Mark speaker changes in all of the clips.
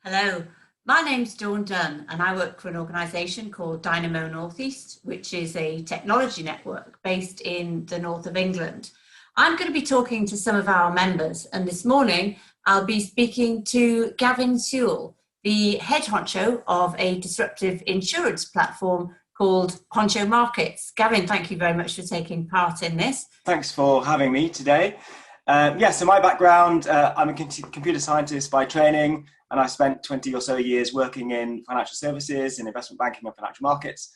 Speaker 1: Hello, my name's Dawn Dunn and I work for an organisation called Dynamo Northeast, which is a technology network based in the north of England. I'm going to be talking to some of our members, and this morning I'll be speaking to Gavin Sewell, the head honcho of a disruptive insurance platform called Honcho Markets. Gavin, thank you very much for taking part in this.
Speaker 2: Thanks for having me today. So my background, I'm a computer scientist by training, and I spent 20 or so years working in financial services, in investment banking and financial markets.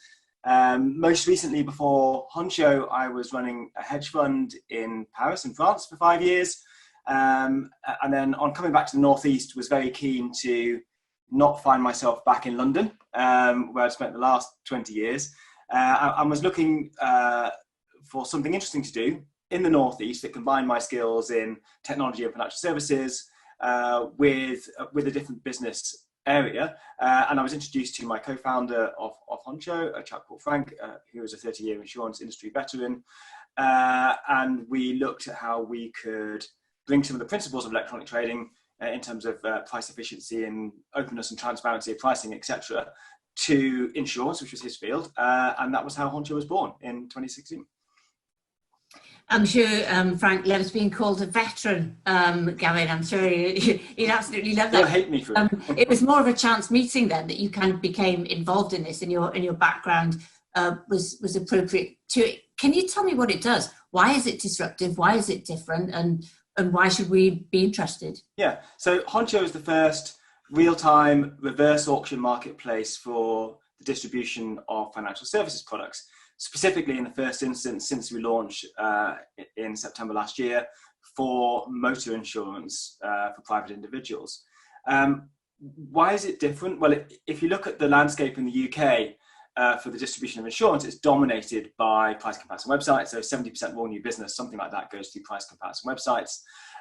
Speaker 2: Most recently, before Honcho, I was running a hedge fund in Paris, in France, for 5 years. And then on coming back to the Northeast, was very keen to not find myself back in London, where I'd spent the last 20 years. I was looking for something interesting to do in the Northeast that combined my skills in technology and financial services with a different business area. And I was introduced to my co-founder of Honcho, a chap called Frank, who was a 30-year insurance industry veteran. And we looked at how we could bring some of the principles of electronic trading in terms of price efficiency and openness and transparency of pricing, etc., to insurance, which was his field. And that was how Honcho was born in 2016.
Speaker 1: I'm sure Frank loves being called a veteran, Gavin. I'm sure he'd absolutely love that.
Speaker 2: He'll hate me for it.
Speaker 1: It was more of a chance meeting then that you kind of became involved in this, and your background was appropriate to it. Can you tell me what it does? Why is it disruptive? Why is it different? And why should we be interested?
Speaker 2: Yeah, so Honcho is the first real-time reverse auction marketplace for the distribution of financial services products. Specifically in the first instance since we launched in September last year for motor insurance for private individuals. Why is it different? Well, if you look at the landscape in the UK for the distribution of insurance, it's dominated by price comparison websites. So 70% of all new business, something like that, goes through price comparison websites.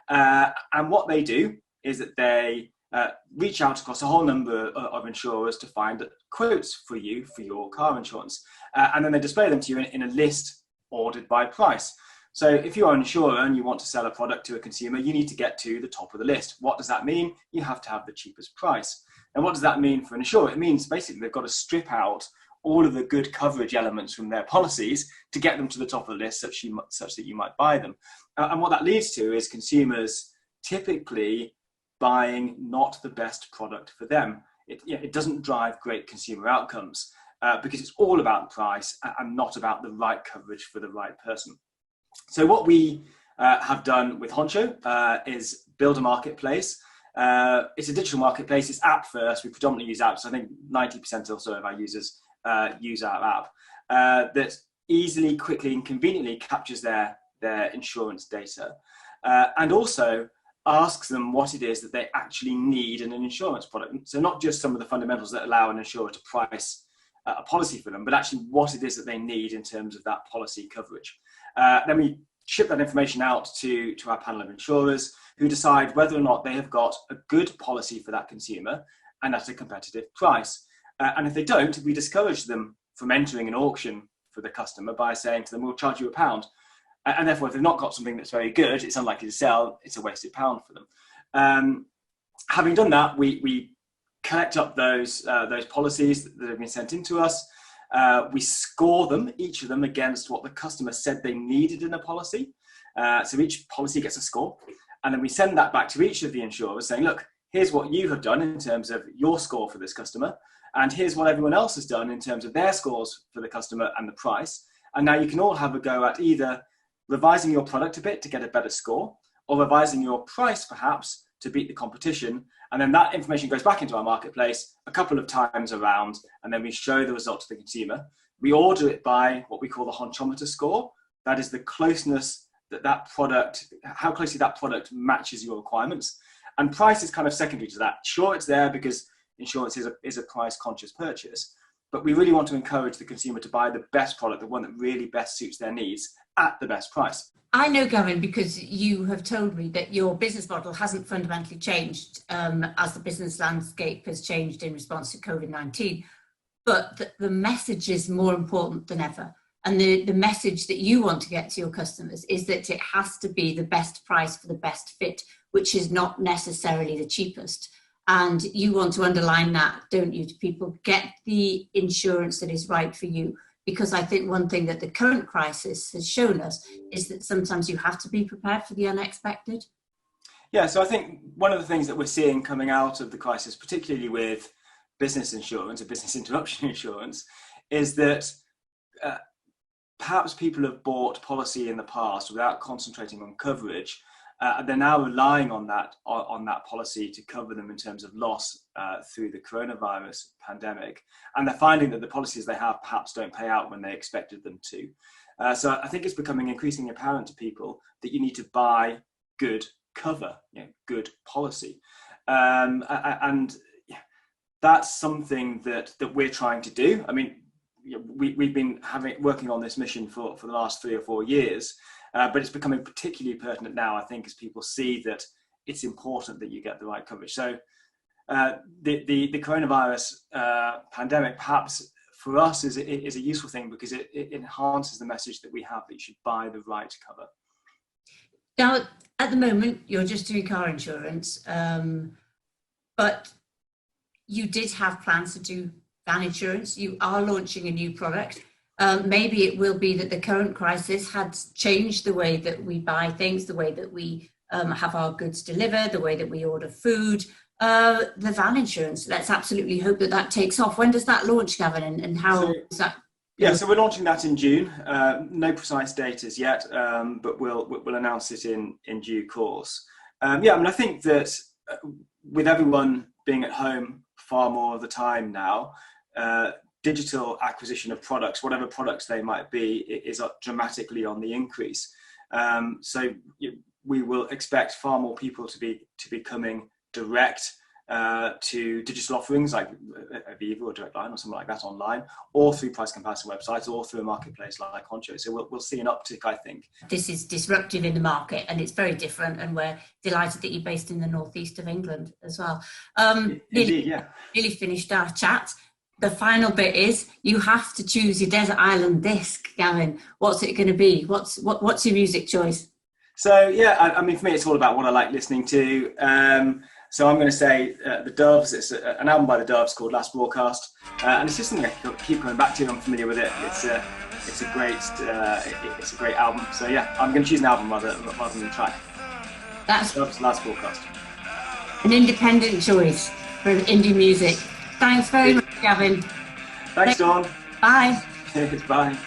Speaker 2: And what they do is that they reach out across a whole number of insurers to find quotes for you for your car insurance. And then they display them to you in a list ordered by price. So if you are an insurer and you want to sell a product to a consumer, you need to get to the top of the list. What does that mean? You have to have the cheapest price. And what does that mean for an insurer? It means basically they've got to strip out all of the good coverage elements from their policies to get them to the top of the list such that you might buy them. And what that leads to is consumers typically buying not the best product for them. It doesn't drive great consumer outcomes because it's all about price and not about the right coverage for the right person. So what we have done with Honcho is build a marketplace. It's a digital marketplace. It's app first. We predominantly use apps. I think 90% or so of our users use our app that easily, quickly and conveniently captures their insurance data and also asks them what it is that they actually need in an insurance product. So not just some of the fundamentals that allow an insurer to price a policy for them, but actually what it is that they need in terms of that policy coverage. Then we ship that information out to our panel of insurers who decide whether or not they have got a good policy for that consumer and at a competitive price. And if they don't, we discourage them from entering an auction for the customer by saying to them, we'll charge you £1. And therefore, if they've not got something that's very good, it's unlikely to sell, it's a wasted pound for them. Having done that, we collect up those policies that have been sent in to us. We score them, each of them, against what the customer said they needed in a policy. So each policy gets a score. And then we send that back to each of the insurers saying, look, here's what you have done in terms of your score for this customer. And here's what everyone else has done in terms of their scores for the customer and the price. And now you can all have a go at either revising your product a bit to get a better score, or revising your price perhaps to beat the competition. And then that information goes back into our marketplace a couple of times around, and then we show the result to the consumer. We order it by what we call the Honchometer score. That is the closeness that product, how closely that product matches your requirements. And price is kind of secondary to that. Sure, it's there because insurance is a price conscious purchase, but we really want to encourage the consumer to buy the best product, the one that really best suits their needs at the best price.
Speaker 1: I know, Gavin, because you have told me that your business model hasn't fundamentally changed as the business landscape has changed in response to COVID-19, but the message is more important than ever. And the message that you want to get to your customers is that it has to be the best price for the best fit, which is not necessarily the cheapest. And you want to underline that, don't you, to people? Get the insurance that is right for you. Because I think one thing that the current crisis has shown us is that sometimes you have to be prepared for the unexpected.
Speaker 2: Yeah, so I think one of the things that we're seeing coming out of the crisis, particularly with business insurance or business interruption insurance, is that perhaps people have bought policy in the past without concentrating on coverage. They're now relying on that policy to cover them in terms of loss through the coronavirus pandemic, and they're finding that the policies they have perhaps don't pay out when they expected them to. So I think it's becoming increasingly apparent to people that you need to buy good cover, good policy, and that's something that we're trying to do. I mean, we've been working on this mission for the last 3 or 4 years. But it's becoming particularly pertinent now, I think, as people see that it's important that you get the right coverage. So the coronavirus pandemic, perhaps for us, is a useful thing because it enhances the message that we have that you should buy the right cover.
Speaker 1: Now, at the moment, you're just doing car insurance, but you did have plans to do van insurance. You are launching a new product. Maybe it will be that the current crisis has changed the way that we buy things, the way that we have our goods delivered, the way that we order food, the van insurance. Let's absolutely hope that takes off. When does that launch, Gavin, and how is that?
Speaker 2: Yeah, so we're launching that in June. No precise date as yet, but we'll announce it in due course. I mean, I think that with everyone being at home far more of the time now, digital acquisition of products, whatever products they might be, is dramatically on the increase. So we will expect far more people to be coming direct to digital offerings like Aviva or Direct Line or something like that online, or through price comparison websites, or through a marketplace like Honcho. So we'll see an uptick, I think. This
Speaker 1: is disruptive in the market, and it's very different, and we're delighted that you're based in the northeast of England as well.
Speaker 2: Indeed, yeah.
Speaker 1: Nearly finished our chat. The final bit is you have to choose your desert island disc, Gavin. What's it going to be? What's your music choice?
Speaker 2: So yeah, I mean, for me, it's all about what I like listening to. So I'm going to say the Doves. It's an album by the Doves called Last Broadcast, and it's just something I keep coming back to. I'm familiar with it. It's a great album. So yeah, I'm going to choose an album rather than a track.
Speaker 1: That's
Speaker 2: Doves Last Broadcast.
Speaker 1: An independent choice for indie music. Thanks very much, Gavin.
Speaker 2: Thanks, Dawn.
Speaker 1: Bye.
Speaker 2: Bye.